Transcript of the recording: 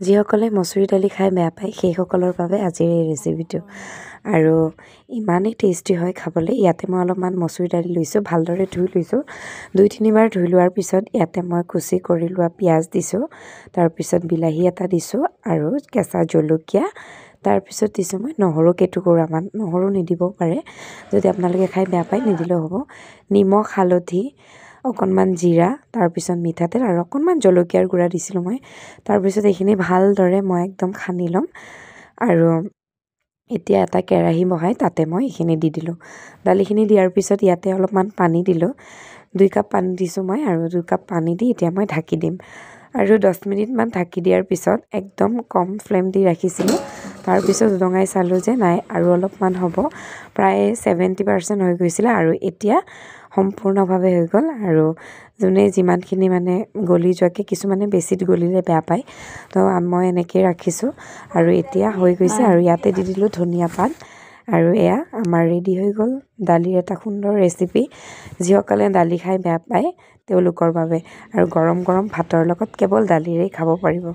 যিসকলে মচুৰি দালি খাই বেয়া পায় সেইসকলৰ বাবে আজিৰ এই ৰেচিপিটো আৰু ইমানেই টেষ্টি হয় খাবলৈ। ইয়াতে মই অলপমান মচুৰি দালি লৈছোঁ, ভালদৰে ধুই লৈছোঁ। 2-3বাৰ ধুই লোৱাৰ পিছত ইয়াতে মই কুচি কৰি লোৱা পিঁয়াজ দিছোঁ, তাৰপিছত বিলাহী এটা দিছোঁ আৰু কেঁচা জলকীয়া, তাৰপিছত দিছোঁ মই নহৰু কেইটুকুৰামান। নহৰু নিদিবও পাৰে, যদি আপোনালোকে খাই বেয়া পায় নিদিলেও হ'ব। নিমখ, হালধি, অকণমান জিৰা, তাৰপিছত মিঠাতেল আৰু অকণমান জলকীয়াৰ গুড়া দিছিলোঁ মই। তাৰপিছত এইখিনি ভালদৰে মই একদম সানি ল'ম আৰু এতিয়া এটা কেৰাহী বহাই তাতে মই এইখিনি দি দিলোঁ। দালিখিনি দিয়াৰ পিছত ইয়াতে অলপমান পানী দিলোঁ, 2 কাপ পানী দিছোঁ মই আৰু 2 কাপ পানী দি এতিয়া মই ঢাকি দিম আৰু 10 মিনিটমান ঢাকি দিয়াৰ পিছত একদম কম ফ্লেম দি ৰাখিছিলোঁ। তাৰপিছত উদঙাই চালোঁ যে নাই আৰু অলপমান হ'ব, প্ৰায় 70% হৈ গৈছিলে আৰু এতিয়া সম্পূৰ্ণভাৱে হৈ গ'ল। আৰু যোনে যিমানখিনি মানে গলি যোৱাকৈ, কিছুমানে বেছি গলিলে বেয়া পায়, তো মই এনেকৈ ৰাখিছোঁ আৰু এতিয়া হৈ গৈছে। আৰু ইয়াতে দি দিলোঁ ধনিয়া পাত আৰু এয়া আমাৰ ৰেডি হৈ গ'ল দালিৰ এটা সুন্দৰ ৰেচিপি। যিসকলে দালি খাই বেয়া পায় তেওঁলোকৰ বাবে, আৰু গৰম গৰম ভাতৰ লগত কেৱল দালিৰেই খাব পাৰিব।